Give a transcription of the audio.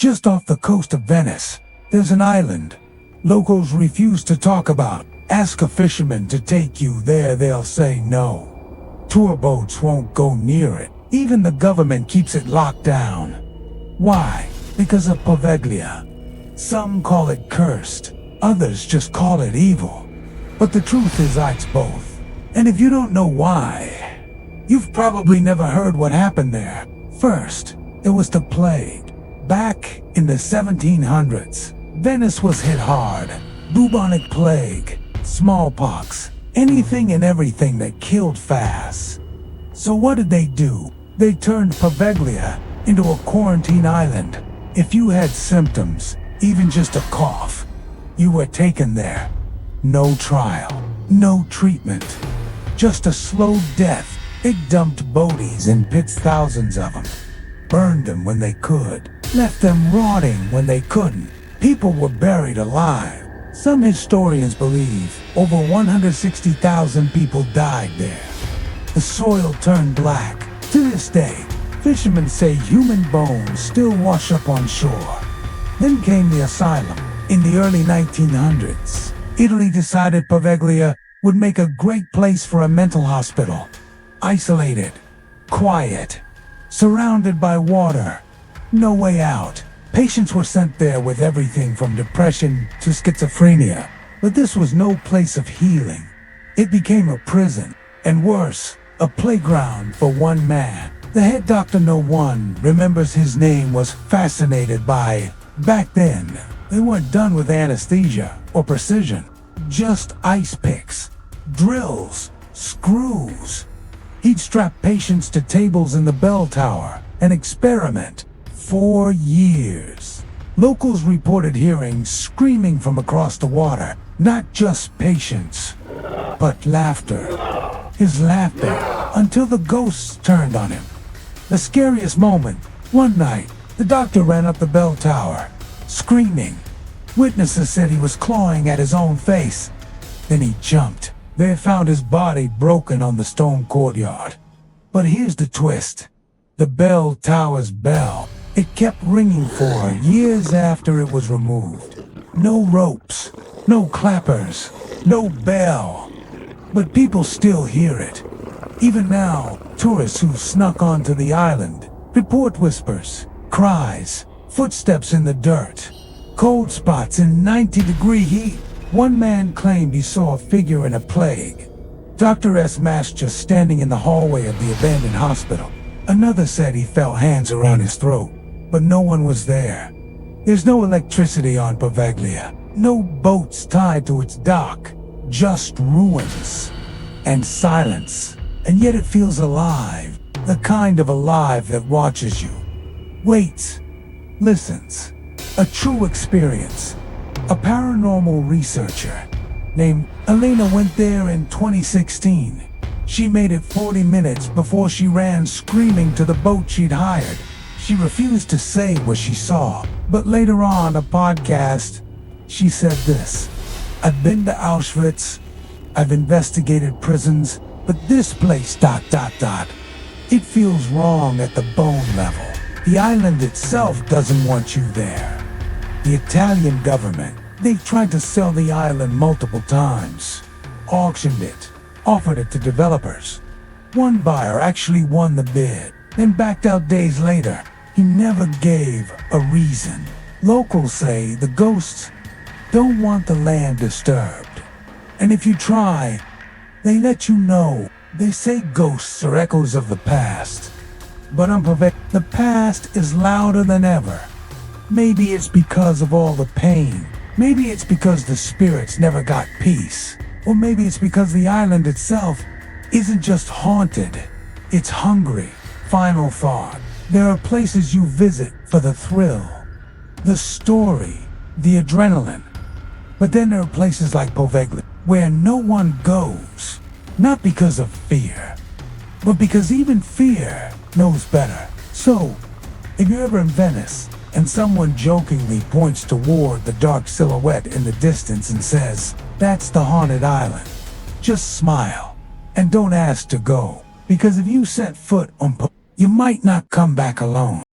Just off the coast of Venice, there's an island locals refuse to talk about. Ask a fisherman to take you there, they'll say no. Tour boats won't go near it. Even the government keeps it locked down. Why? Because of Poveglia. Some call it cursed, others just call it evil. But the truth is it's both. And if you don't know why, you've probably never heard what happened there. First, it was the plague. Back in the 1700s, Venice was hit hard. Bubonic plague, smallpox, anything and everything that killed fast. So what did they do? They turned Poveglia into a quarantine island. If you had symptoms, even just a cough, you were taken there. No trial, no treatment, just a slow death. They dumped bodies in pits, thousands of them. Burned them when they could, left them rotting when they couldn't. People were buried alive. Some historians believe over 160,000 people died there. The soil turned black. To this day, fishermen say human bones still wash up on shore. Then came the Asylum. In the early 1900s, Italy decided Poveglia would make a great place for a mental hospital. Isolated, quiet, surrounded by water, no way out. Patients were sent there with everything from depression to schizophrenia. But this was no place of healing. It became a prison, and worse, a playground for one man. The head doctor, no one remembers his name, was fascinated by. Back then, they weren't done with anesthesia or precision. Just ice picks, drills, screws. He'd strap patients to tables in the bell tower and experiment. 4 years. Locals reported hearing screaming from across the water. Not just patients, but laughter. His laughter, until the ghosts turned on him. The scariest moment, one night, the doctor ran up the bell tower, screaming. Witnesses said he was clawing at his own face. Then he jumped. They found his body broken on the stone courtyard. But here's the twist. The bell tower's bell. It kept ringing for years after it was removed. No ropes, no clappers, no bell. But people still hear it. Even now, tourists who snuck onto the island report whispers, cries, footsteps in the dirt, cold spots in 90-degree heat. One man claimed he saw a figure in a plague. Dr. S. mask just standing in the hallway of the abandoned hospital. Another said he felt hands around his throat. But no one was there. There's no electricity on Poveglia, no boats tied to its dock, just ruins and silence. And yet it feels alive, the kind of alive that watches you, waits, listens. A true experience. A paranormal researcher named Elena went there in 2016. She made it 40 minutes before she ran screaming to the boat she'd hired. She refused to say what she saw, but later on a podcast, she said this. I've been to Auschwitz, I've investigated prisons, but this place, ... It feels wrong at the bone level. The island itself doesn't want you there. The Italian government, they've tried to sell the island multiple times, auctioned it, offered it to developers. One buyer actually won the bid, then backed out days later. He never gave a reason. Locals say the ghosts don't want the land disturbed. And if you try, they let you know. They say ghosts are echoes of the past. But on Poveglia, the past is louder than ever. Maybe it's because of all the pain. Maybe it's because the spirits never got peace. Or maybe it's because the island itself isn't just haunted, it's hungry. Final thought. There are places you visit for the thrill, the story, the adrenaline. But then there are places like Poveglia where no one goes, not because of fear, but because even fear knows better. So, if you're ever in Venice and someone jokingly points toward the dark silhouette in the distance and says, "That's the haunted island," just smile and don't ask to go, because if you set foot on you might not come back alone.